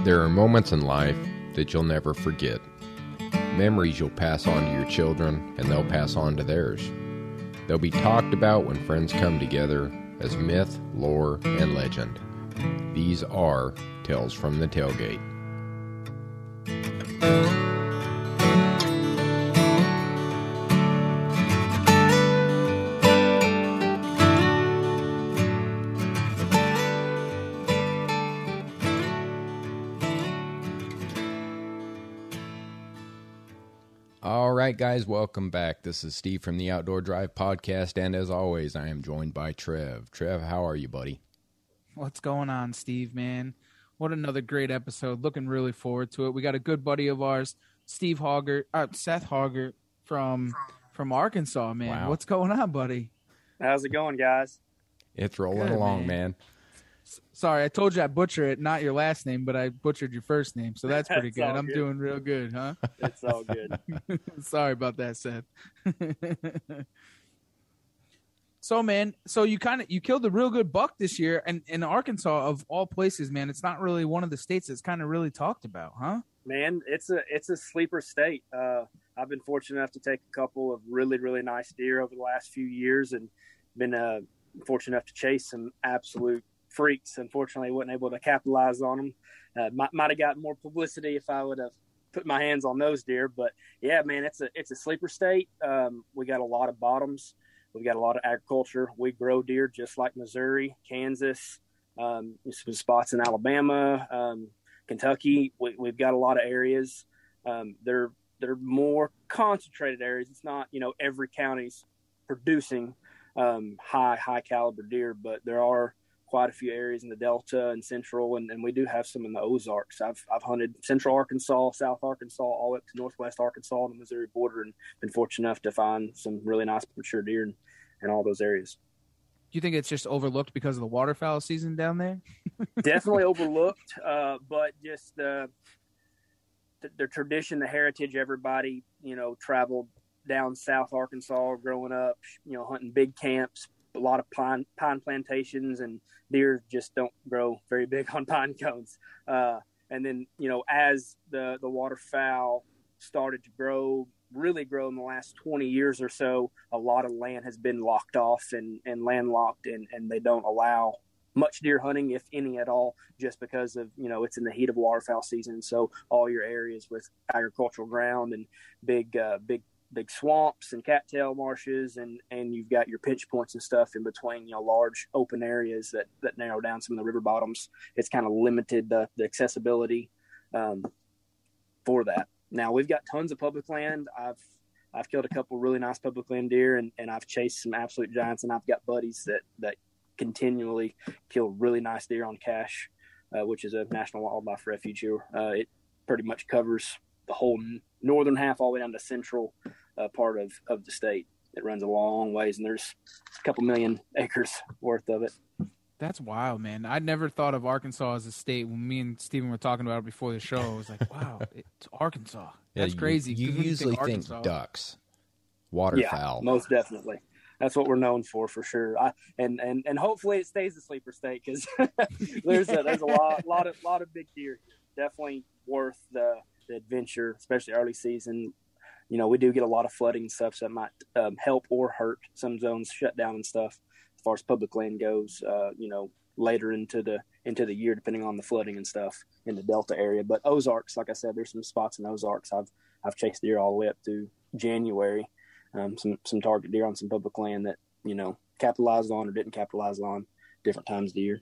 There are moments in life that you'll never forget. Memories you'll pass on to your children, and they'll pass on to theirs. They'll be talked about when friends come together as myth, lore, and legend. These are Tales from the Tailgate. All right, guys, welcome back. This is Steve from the Outdoor Drive Podcast, and as always, I am joined by Trev. Trev, how are you, buddy? What's going on, Steve, man? What another great episode. Looking really forward to it. We got a good buddy of ours, Seth Hoggard from Arkansas, man. Wow. What's going on, buddy? How's it going, guys? It's rolling Good, along, man. Sorry, I told you I butchered it, not your last name, but I butchered your first name, so that's pretty It's good. all I'm good. doing real good, huh? It's all good. Sorry about that, Seth. So, man, you killed a real good buck this year, and in Arkansas, of all places, man, it's not really one of the states that's kind of really talked about, huh? Man, it's a sleeper state. I've been fortunate enough to take a couple of really, really nice deer over the last few years, and been fortunate enough to chase some absolute freaks. Unfortunately, wasn't able to capitalize on them. Might have gotten more publicity if I would have put my hands on those deer. But yeah, man, it's a sleeper state. We got a lot of bottoms. We've got a lot of agriculture. We grow deer just like Missouri, Kansas, some spots in Alabama, Kentucky. We've got a lot of areas. They're more concentrated areas. It's not, every county's producing high caliber deer, but there are quite a few areas in the Delta and Central, and we do have some in the Ozarks. I've hunted Central Arkansas, South Arkansas, all the way up to Northwest Arkansas on the Missouri border, and been fortunate enough to find some really nice mature deer in all those areas. Do you think it's just overlooked because of the waterfowl season down there? Definitely overlooked, but just the tradition, the heritage. Everybody, traveled down South Arkansas growing up, hunting big camps, a lot of pine plantations, and deer just don't grow very big on pine cones. And then, as the waterfowl started to really grow in the last 20 years or so, a lot of land has been locked off and landlocked, and they don't allow much deer hunting, if any at all, just because of, it's in the heat of waterfowl season. So all your areas with agricultural ground and big swamps and cattail marshes, and you've got your pinch points and stuff in between, large open areas that narrow down some of the river bottoms. It's kind of limited the accessibility for that. Now we've got tons of public land. I've killed a couple really nice public land deer, and I've chased some absolute giants, and I've got buddies that continually kill really nice deer on Cache, which is a national wildlife refuge here. It pretty much covers the whole northern half all the way down to central part of the state. It runs a long ways, and there's a couple million acres worth of it. That's wild, man. I never thought of Arkansas as a state. When me and Steven were talking about it before the show, I was like, wow, it's Arkansas. That's crazy. You usually think ducks, waterfowl. Yeah, most definitely. That's what we're known for sure. And hopefully it stays a sleeper state, because there's a lot of big deer here. Definitely worth the adventure, especially early season. We do get a lot of flooding and stuff, so it might help or hurt. Some zones shut down and stuff as far as public land goes, later into the year, depending on the flooding and stuff in the Delta area. But Ozarks, like I said, there's some spots in Ozarks. I've chased deer all the way up to January, some target deer on some public land that, capitalized on or didn't capitalize on different times of the year.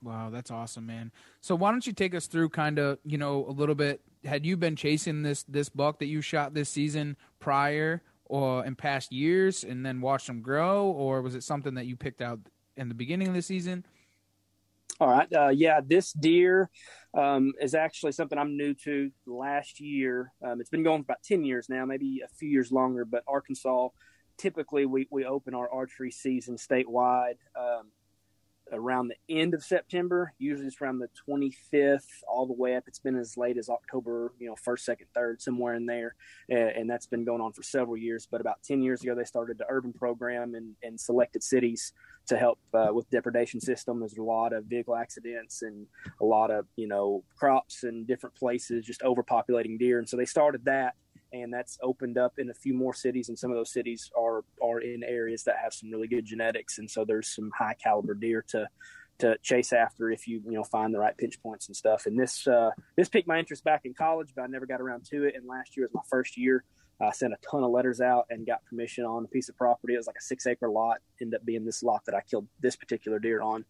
Wow, that's awesome, man. So why don't you take us through kind of, a little bit, had you been chasing this buck that you shot this season prior or in past years and then watched them grow, or was it something that you picked out in the beginning of the season? All right. This deer is actually something I'm new to last year. It's been going for about 10 years now, maybe a few years longer, but Arkansas, typically we open our archery season statewide around the end of September. Usually it's around the 25th all the way up. It's been as late as October, 1st, 2nd, 3rd, somewhere in there. And that's been going on for several years. But about 10 years ago, they started the urban program in selected cities to help with depredation system. There's a lot of vehicle accidents and a lot of, crops in different places, just overpopulating deer. And so they started that. And that's opened up in a few more cities, and some of those cities are in areas that have some really good genetics, and so there's some high caliber deer to chase after if you find the right pinch points and stuff. And this piqued my interest back in college, but I never got around to it. And last year was my first year. I sent a ton of letters out and got permission on a piece of property. It was like a 6-acre lot. Ended up being this lot that I killed this particular deer on,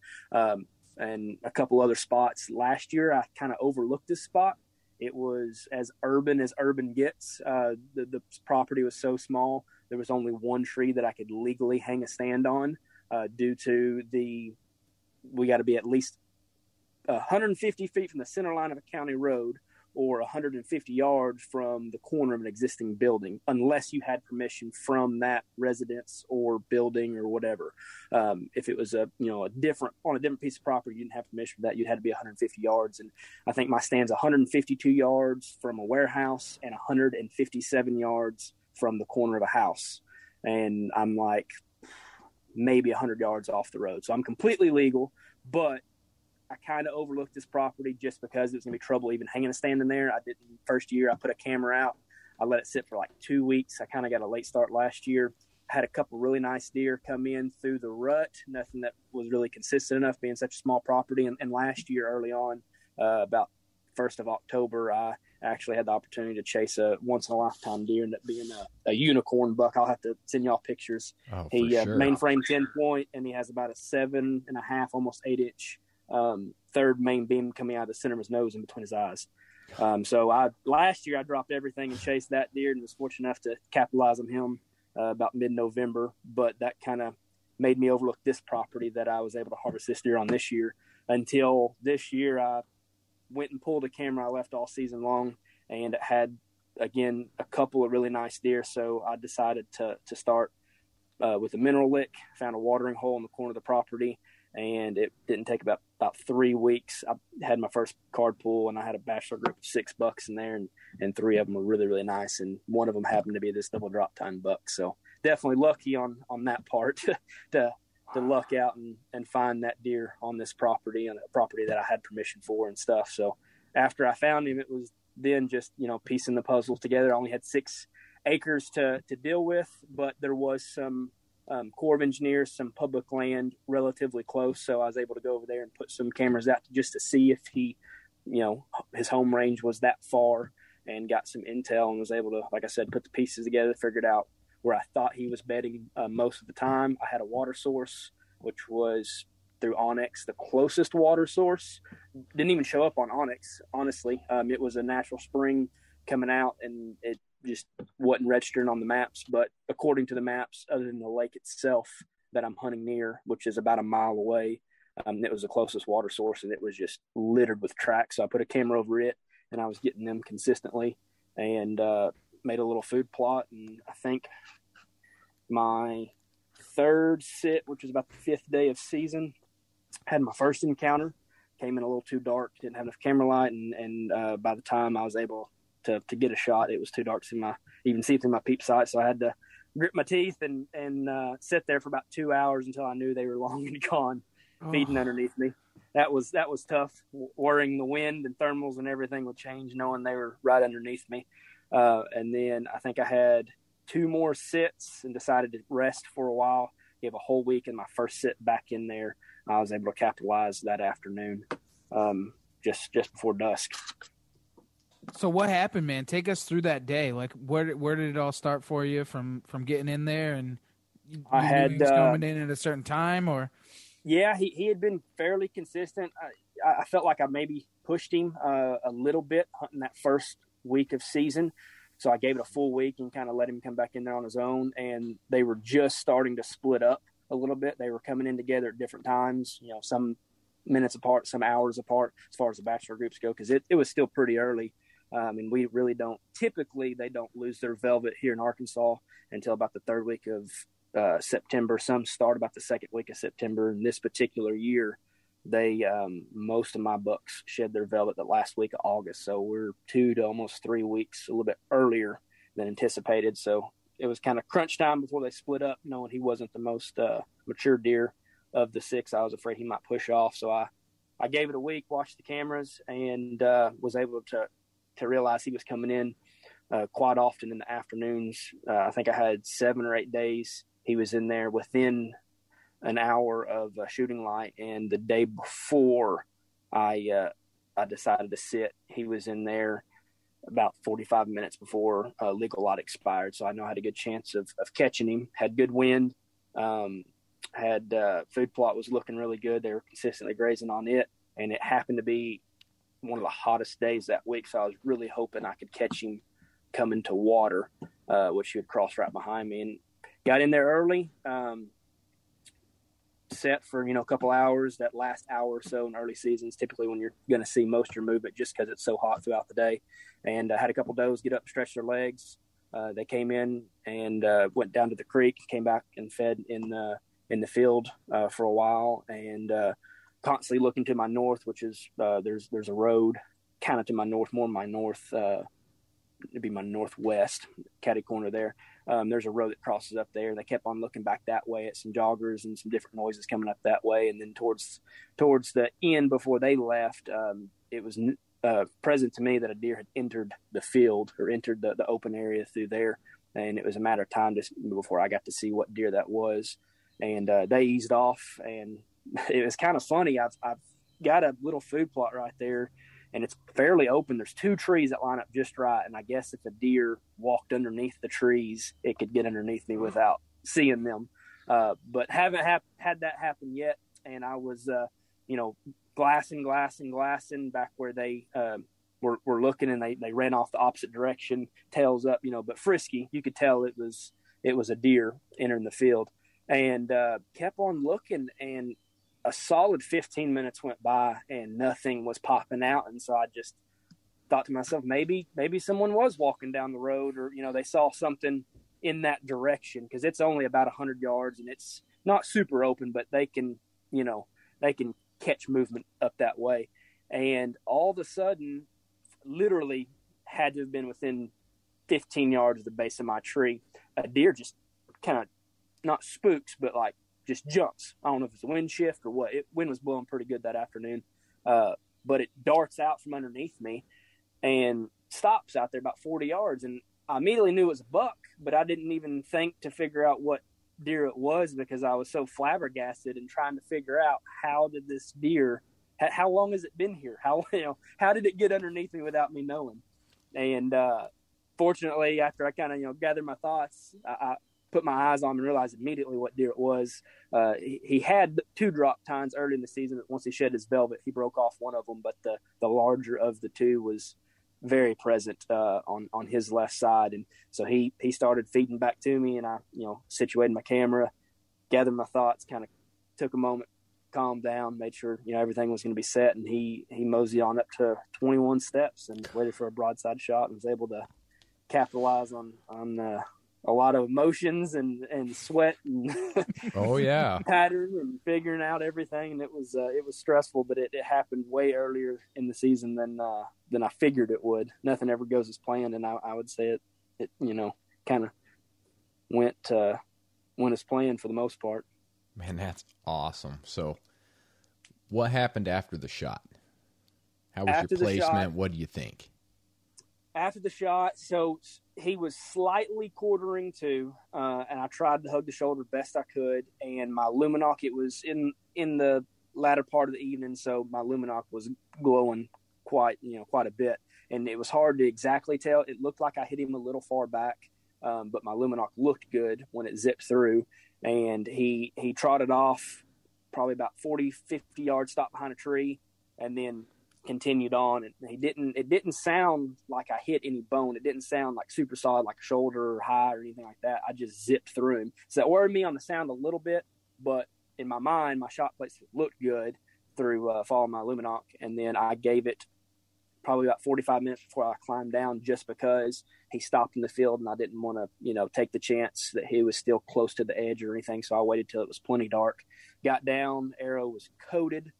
and a couple other spots. Last year, I kind of overlooked this spot. It was as urban gets. The property was so small. There was only one tree that I could legally hang a stand on due to we got to be at least 150 feet from the center line of a county road or 150 yards from the corner of an existing building, unless you had permission from that residence or building or whatever. If it was a different piece of property, you didn't have permission for that. You'd have to be 150 yards. And I think my stand's 152 yards from a warehouse and 157 yards from the corner of a house. And I'm like maybe 100 yards off the road. So I'm completely legal, but I kind of overlooked this property just because it was going to be trouble even hanging a stand in there. First year, I put a camera out. I let it sit for like 2 weeks. I kind of got a late start last year. I had a couple really nice deer come in through the rut, nothing that was really consistent enough being such a small property. And last year, early on, about 1st of October, I actually had the opportunity to chase a once-in-a-lifetime deer, ended up being a unicorn buck. I'll have to send y'all pictures. He sure. Mainframe 10-point, and he has about a 7.5, almost 8-inch third main beam coming out of the center of his nose and between his eyes. So last year I dropped everything and chased that deer and was fortunate enough to capitalize on him about mid-November. But that kind of made me overlook this property that I was able to harvest this deer on this year. Until this year, I went and pulled a camera I left all season long, and it had, again, a couple of really nice deer. So I decided to start with a mineral lick, found a watering hole in the corner of the property, and it didn't take about 3 weeks. I had my first card pull, and I had a bachelor group of 6 bucks in there, and 3 of them were really, really nice. And one of them happened to be this double drop time buck. So definitely lucky on that part to luck out and find that deer on this property, on a property that I had permission for and stuff. So after I found him, it was then just, piecing the puzzle together. I only had 6 acres to deal with, but there was some Corps of Engineers, some public land relatively close. So I was able to go over there and put some cameras out just to see if he, his home range was that far, and got some intel and was able to, like I said, put the pieces together, figured out where I thought he was bedding most of the time. I had a water source, which was through Onyx, the closest water source. Didn't even show up on Onyx, honestly. It was a natural spring coming out, and it just wasn't registering on the maps. But according to the maps, other than the lake itself that I'm hunting near, which is about a mile away, it was the closest water source, and it was just littered with tracks. So I put a camera over it, and I was getting them consistently, and made a little food plot. And I think my 3rd sit, which was about the 5th day of season, had my first encounter. Came in a little too dark, didn't have enough camera light, and by the time I was able to get a shot, it was too dark to even see through my peep sight. So I had to grit my teeth and sit there for about 2 hours until I knew they were long and gone, feeding underneath me. That was tough, worrying the wind and thermals and everything would change, knowing they were right underneath me. And then I think I had 2 more sits and decided to rest for a while. Gave a whole week, and my first sit back in there, I was able to capitalize that afternoon, just before dusk. So what happened, man? Take us through that day. Like, where did it all start for you from getting in there? And I had he was coming in at a certain time, or? Yeah, he had been fairly consistent. I felt like I maybe pushed him a little bit hunting that first week of season. So I gave it a full week and kind of let him come back in there on his own. And they were just starting to split up a little bit. They were coming in together at different times, some minutes apart, some hours apart as far as the bachelor groups go, because it was still pretty early. And we really don't – typically they don't lose their velvet here in Arkansas until about the 3rd week of September. Some start about the second week of September. And this particular year, they most of my bucks shed their velvet the last week of August. So we're 2 to almost 3 weeks, a little bit earlier than anticipated. So it was kind of crunch time before they split up, knowing he wasn't the most mature deer of the 6. I was afraid he might push off. So I gave it a week, watched the cameras, and was able to realize he was coming in quite often in the afternoons. I think I had 7 or 8 days. He was in there within an hour of shooting light. And the day before I decided to sit, he was in there about 45 minutes before legal light expired. So I know I had a good chance of catching him. Had good wind. Had food plot was looking really good. They were consistently grazing on it. And it happened to be one of the hottest days that week. So I was really hoping I could catch him coming to water, which he would cross right behind me. And got in there early, set for, a couple hours. That last hour or so in early seasons, typically when you're going to see most of your movement just because it's so hot throughout the day. And had a couple does get up and stretch their legs. They came in and went down to the creek, came back and fed in the field for a while, and constantly looking to my north, which is there's a road kind of to my north, more my north, it'd be my northwest, catty corner there. There's a road that crosses up there. They kept on looking back that way at some joggers and some different noises coming up that way. And then towards the end, before they left, it was present to me that a deer had entered the field or entered the open area through there. And it was a matter of time before I got to see what deer that was. And they eased off, and it was kind of funny. I've got a little food plot right there, and it's fairly open. There's 2 trees that line up just right, and I guess if a deer walked underneath the trees, it could get underneath me without seeing them. But haven't had that happen yet, and I was, glassing back where they were looking, and they ran off the opposite direction, tails up, but frisky. You could tell it was a deer entering the field, and kept on looking, and a solid 15 minutes went by and nothing was popping out. And so I just thought to myself, maybe someone was walking down the road, or, they saw something in that direction, because it's only about 100 yards and it's not super open, but they can catch movement up that way. And all of a sudden, literally had to have been within 15 yards of the base of my tree, a deer just kind of, not spooks, but like just jumps. I don't know if it's a wind shift or what. Wind was blowing pretty good that afternoon, but it darts out from underneath me and stops out there about 40 yards. And I immediately knew it was a buck, but I didn't even think to figure out what deer it was, because I was so flabbergasted and trying to figure out how did this deer, how long has it been here? How did it get underneath me without me knowing? And fortunately, after I kind of, gathered my thoughts, I put my eyes on him and realized immediately what deer it was. He had 2 drop tines early in the season. Once he shed his velvet, he broke off one of them, but the larger of the 2 was very present on his left side. And so he started feeding back to me, and I, situated my camera, gathered my thoughts, kind of took a moment, calmed down, made sure, everything was going to be set. And he moseyed on up to 21 steps and waited for a broadside shot, and was able to capitalize on a lot of emotions and sweat and oh yeah, pattern and figuring out everything. And it was stressful, but it happened way earlier in the season than I figured it would. Nothing ever goes as planned, and I would say it kind of went as planned for the most part. Man, that's awesome. So what happened after the shot? How was your placement? What do you think? After the shot, so he was slightly quartering to, and I tried to hug the shoulder best I could. And my Luminoc, it was in the latter part of the evening, so my Luminoc was glowing quite a bit, and it was hard to exactly tell. It looked like I hit him a little far back, but my Luminoc looked good when it zipped through. And he trotted off probably about 40, 50 yards, stopped behind a tree, and then continued on. And it didn't sound like I hit any bone. It didn't sound like super solid, like a shoulder or high or anything like that. I just zipped through him. So that worried me on the sound a little bit, but in my mind, my shot placement looked good through following my Luminoc. And then I gave it probably about 45 minutes before I climbed down, just because he stopped in the field and I didn't want to, take the chance that he was still close to the edge or anything. So I waited till it was plenty dark, got down, arrow was coated,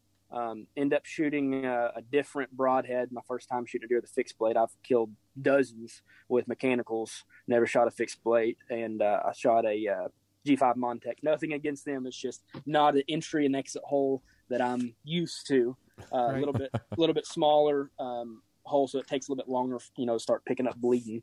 end up shooting a different broadhead. My first time shooting a deer with a fixed blade. I've killed dozens with mechanicals, never shot a fixed blade. And I shot a G5 Montec. Nothing against them. It's just not an entry and exit hole that I'm used to. A little bit smaller hole, so it takes a little bit longer, to start picking up bleeding.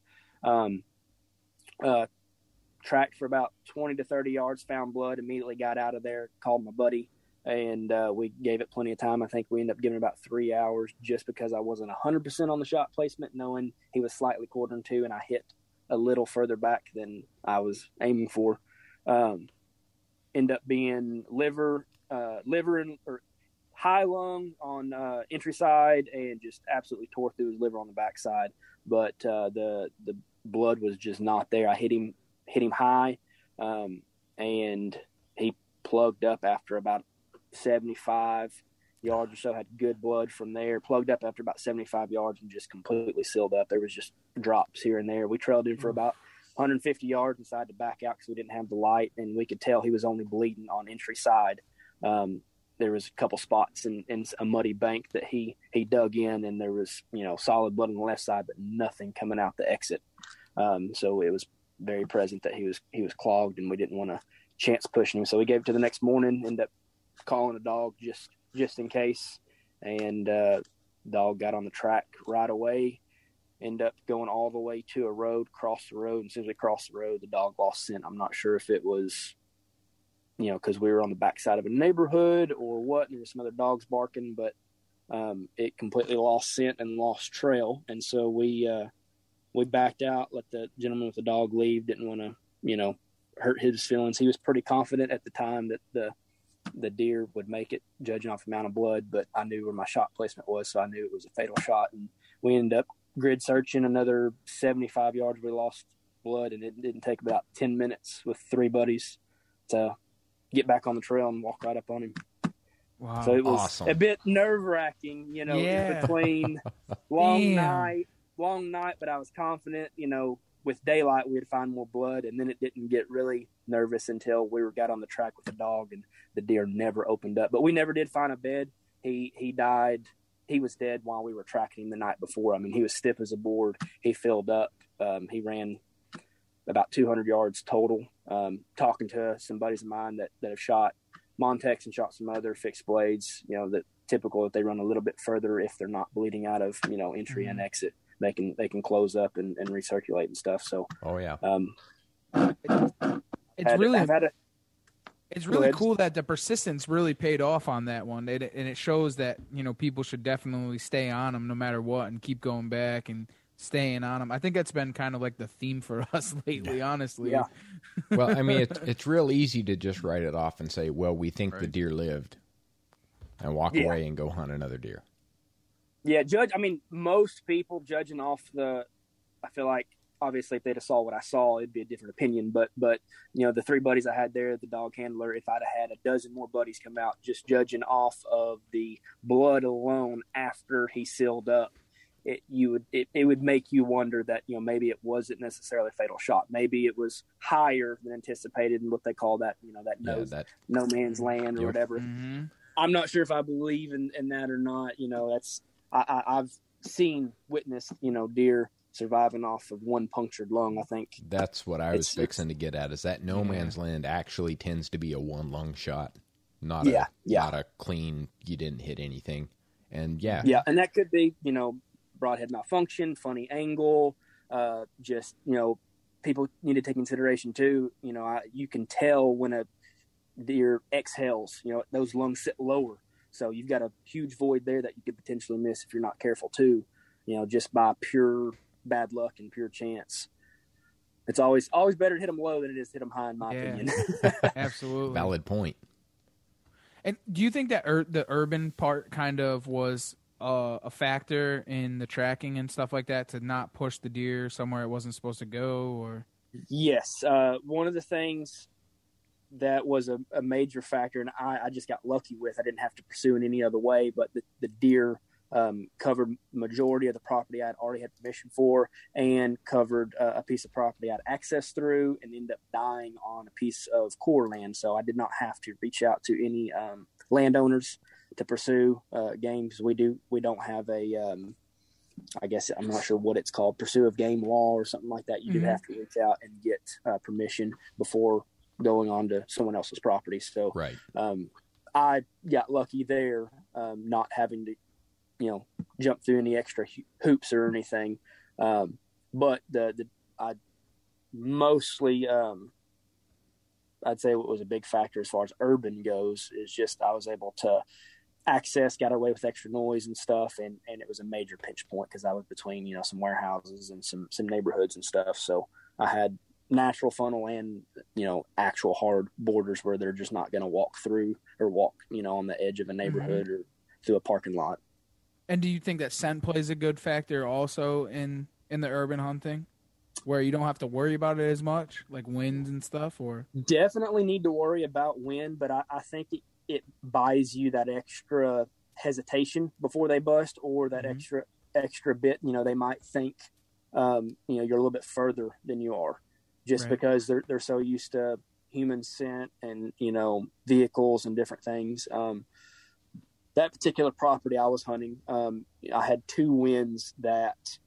Tracked for about 20 to 30 yards, found blood, immediately got out of there, called my buddy, and we gave it plenty of time. I think we ended up giving about 3 hours, just because I wasn't 100% on the shot placement, knowing he was slightly quartering to, and I hit a little further back than I was aiming for. End up being liver or high lung on entry side, and just absolutely tore through his liver on the backside. But the blood was just not there. I hit him high, and he plugged up after about 75 yards or so. Had good blood from there. Plugged up after about 75 yards and just completely sealed up. There was just drops here and there. We trailed him for about 150 yards and decided to back out because we didn't have the light, and we could tell he was only bleeding on entry side. There was a couple spots in a muddy bank that he dug in, and there was, solid blood on the left side, but nothing coming out the exit. So it was very present that he was clogged, and we didn't want to chance pushing him. So we gave it to the next morning, ended up calling a dog just in case. And dog got on the track right away, ended up going all the way to a road, crossed the road. And as soon as we crossed the road, the dog lost scent. I'm not sure if it was, because we were on the backside of a neighborhood or what. There were some other dogs barking, but it completely lost scent and lost trail. And so we backed out, let the gentleman with the dog leave. Didn't want to, hurt his feelings. He was pretty confident at the time that the deer would make it, judging off the amount of blood, but I knew where my shot placement was, so I knew it was a fatal shot. And we ended up grid searching another 75 yards. We lost blood, and it didn't take about 10 minutes with 3 buddies to get back on the trail and walk right up on him. Wow. So it was awesome. A bit nerve-wracking, in between long night, but I was confident, with daylight we'd find more blood, and then it didn't get really nervous until we got on the track with the dog, and the deer never opened up. But we never did find a bed. He died. He was dead while we were tracking him the night before. I mean, he was stiff as a board. He filled up. He ran about 200 yards total. Talking to some buddies of mine that have shot Montecs and shot some other fixed blades, that typical that they run a little bit further if they're not bleeding out of, entry and exit. They can close up and recirculate and stuff. So, it's really cool that the persistence really paid off on that one. And it shows that, people should definitely stay on them no matter what, and keep going back and staying on them. I think that's been kind of like the theme for us lately, honestly. Yeah. Well, I mean, it's real easy to just write it off and say, well, we think the deer lived, and walk away and go hunt another deer. Yeah, most people judging off I feel like, obviously, if they'd have saw what I saw, it'd be a different opinion. But the 3 buddies I had there, the dog handler, if I'd have had a dozen more buddies come out, just judging off of the blood alone after he sealed up, it would make you wonder that, maybe it wasn't necessarily a fatal shot. Maybe it was higher than anticipated, and what they call that, no man's land or whatever. Mm-hmm. I'm not sure if I believe in that or not. That's I've witnessed, deer surviving off of one punctured lung. I think that's what I was fixing to get at, is that no man's land actually tends to be a one lung shot, not a clean, you didn't hit anything. And and that could be, broadhead malfunction, funny angle, people need to take consideration too. You can tell when a deer exhales, those lungs sit lower. So you've got a huge void there that you could potentially miss if you're not careful too, just by pure bad luck and pure chance. It's always better to hit them low than it is to hit them high, in my opinion. Absolutely. Valid point. And do you think that the urban part kind of was a factor in the tracking and stuff like that, to not push the deer somewhere it wasn't supposed to go? Or yes, one of the things that was a major factor, and I just got lucky with, I didn't have to pursue in any other way, but the deer covered majority of the property I'd already had permission for, and covered a piece of property I'd access through, and ended up dying on a piece of core land. So I did not have to reach out to any landowners to pursue game, because we don't have a I guess I'm not sure what it's called, pursue of game law or something like that. You do have to reach out and get permission before going on to someone else's property. So right. I got lucky there, not having to, jump through any extra hoops or anything. But I mostly, I'd say what was a big factor as far as urban goes is just I was able to got away with extra noise and stuff, and it was a major pinch point because I was between some warehouses and some neighborhoods and stuff. So I had natural funnel and actual hard borders where they're just not going to walk through or walk on the edge of a neighborhood or through a parking lot. And do you think that scent plays a good factor also in the urban hunting, where you don't have to worry about it as much, like winds and stuff? Or definitely need to worry about wind, but I think it buys you that extra hesitation before they bust, or that extra bit. They might think you're a little bit further than you are, just because they're so used to human scent and vehicles and different things. That particular property I was hunting, I had 2 winds that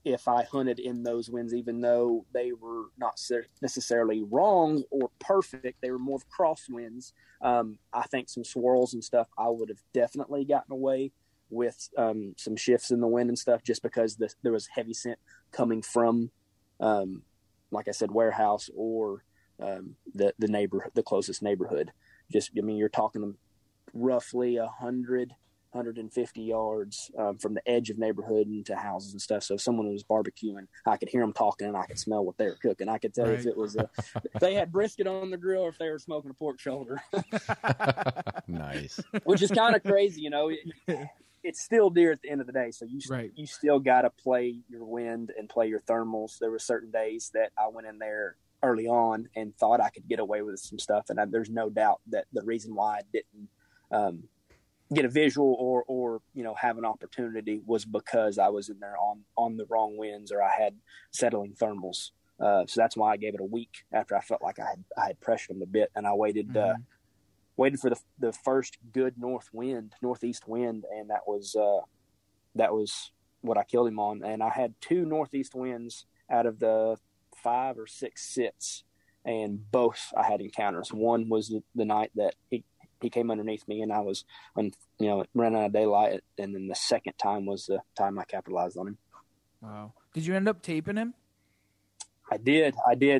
if I hunted in those winds, even though they were not necessarily wrong or perfect, they were more of crosswinds. I think some swirls and stuff, I would have definitely gotten away with some shifts in the wind and stuff, just because there was heavy scent coming from, like I said, warehouse or the closest neighborhood. You're talking roughly 150 yards from the edge of neighborhood into houses and stuff. So if someone was barbecuing, I could hear them talking and I could smell what they were cooking. I could tell if it was if they had brisket on the grill or if they were smoking a pork shoulder. Nice. Which is kind of crazy, It's still deer at the end of the day. So you still got to play your wind and play your thermals. There were certain days that I went in there early on and thought I could get away with some stuff. And there's no doubt that the reason why I didn't get a visual or have an opportunity was because I was in there on the wrong winds, or I had settling thermals. So that's why I gave it a week after I felt like I had pressured them a bit, and I waited for the first good northeast wind, and that was what I killed him on. And I had 2 northeast winds out of the 5 or 6 sits, and both I had encounters. One was the night that he came underneath me and I was, running out of daylight. And then the second time was the time I capitalized on him. Wow. Did you end up taping him? I did.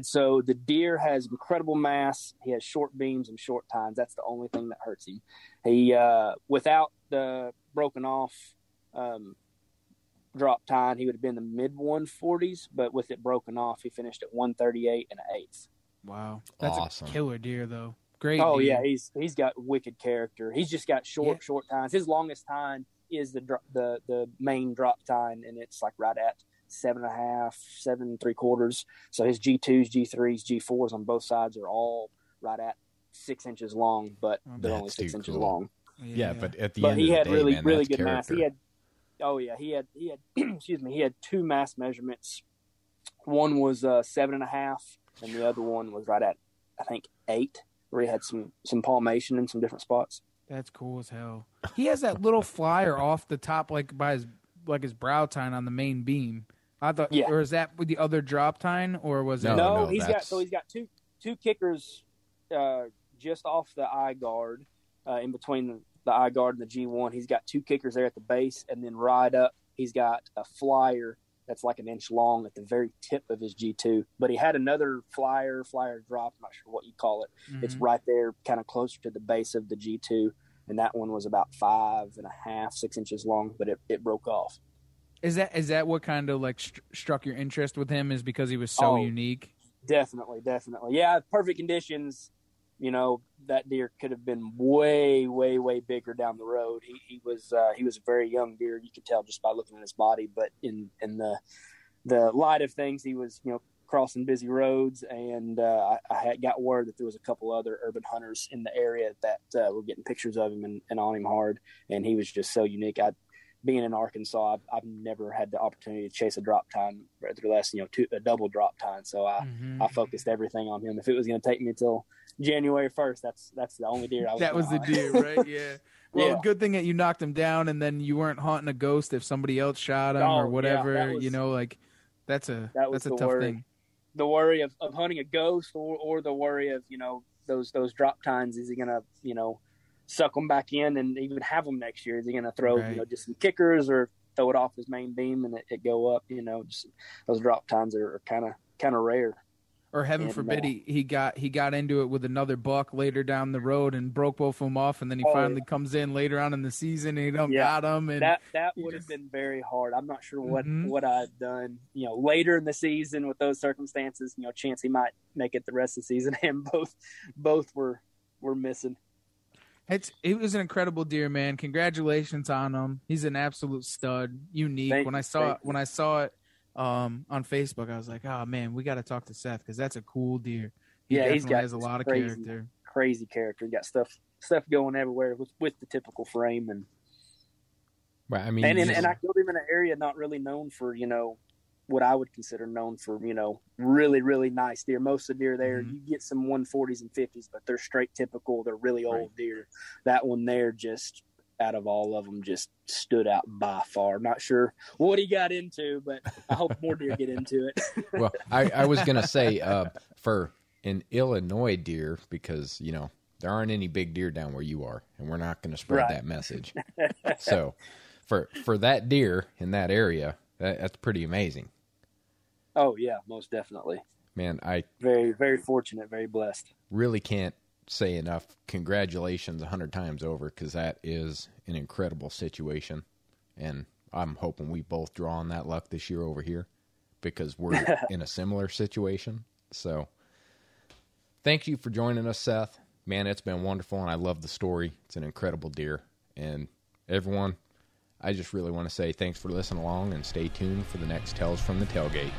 So the deer has incredible mass. He has short beams and short tines. That's the only thing that hurts him. He, without the broken off drop tine, he would have been the mid 140s, but with it broken off, he finished at 138 and an 1/8. Wow. That's awesome. A killer deer though. Great. Oh deer. Yeah, he's got wicked character. He's just got short tines. His longest tine is the main drop tine, and it's like right at 7.5, 7 3/4. So his G2s, G3s, G4s on both sides are all right at 6 inches long, but they're only 6 inches long. Yeah, but at the end, he had of the day, really good character. mass. He had excuse me, he had 2 mass measurements. One was 7.5, and the other one was right at, I think, 8. Where he had some palmation in some different spots. That's cool as hell. He has that little flyer off the top, like by his brow tine on the main beam. I thought, or is that with the other drop tine, or was it? No, he's got two kickers just off the eye guard, in between the eye guard and the G1. He's got 2 kickers there at the base, and then right up, he's got a flyer that's like 1 inch long at the very tip of his G2. But he had another flyer drop, I'm not sure what you call it. Mm-hmm. It's right there, kind of closer to the base of the G2, and that one was about 5.5, 6 inches long, but it broke off. Is that what kind of like struck your interest with him? Is because he was so unique? Definitely. Yeah, perfect conditions. That deer could have been way, way, way bigger down the road. He was a very young deer. You could tell just by looking at his body, but in the light of things, he was, crossing busy roads. And I had got word that there was a couple other urban hunters in the area that were getting pictures of him and on him hard. And he was just so unique. being in Arkansas, I've never had the opportunity to chase a drop tine, less, a double drop tine. So I focused everything on him. If it was going to take me till January 1st, that's the only deer I was. That was the deer, right? Yeah. Well, yeah. Good thing that you knocked him down, and then you weren't hunting a ghost if somebody else shot him or whatever. Yeah, that's a tough thing. The worry of hunting a ghost, or the worry of those drop tines. Is he going to suck them back in and even have them next year? Is he going to throw just some kickers or throw it off his main beam and it go up? Just those drop tines are kind of rare. Or heaven forbid he got into it with another buck later down the road and broke both of them off, and then he finally comes in later on in the season and he got him. And that would have been very hard. I'm not sure what I'd done later in the season with those circumstances. Chance he might make it the rest of the season, and both were missing. It was an incredible deer, man. Congratulations on him. He's an absolute stud. Unique. When I saw it on Facebook, I was like, oh man, we got to talk to Seth because that's a cool deer. He has a lot of character. Crazy character. He got stuff going everywhere with the typical frame, and right. I mean, and I killed him in an area not really known for what I would consider known for really, really nice deer. Most of the deer there, you get some 140s and 50s, but they're straight typical. They're really old deer. That one there, just out of all of them, just stood out by far. Not sure what he got into, but I hope more deer get into it. Well, I was going to say for an Illinois deer, because, there aren't any big deer down where you are, and we're not going to spread that message. So for that deer in that area, that's pretty amazing. Oh, yeah, most definitely. Man, I very, very fortunate, very blessed. Really can't say enough congratulations 100 times over, because that is an incredible situation, and I'm hoping we both draw on that luck this year over here, because we're in a similar situation. So thank you for joining us, Seth. Man, it's been wonderful, and I love the story. It's an incredible deer. And everyone, I just really want to say thanks for listening along, and stay tuned for the next Tales from the Tailgate.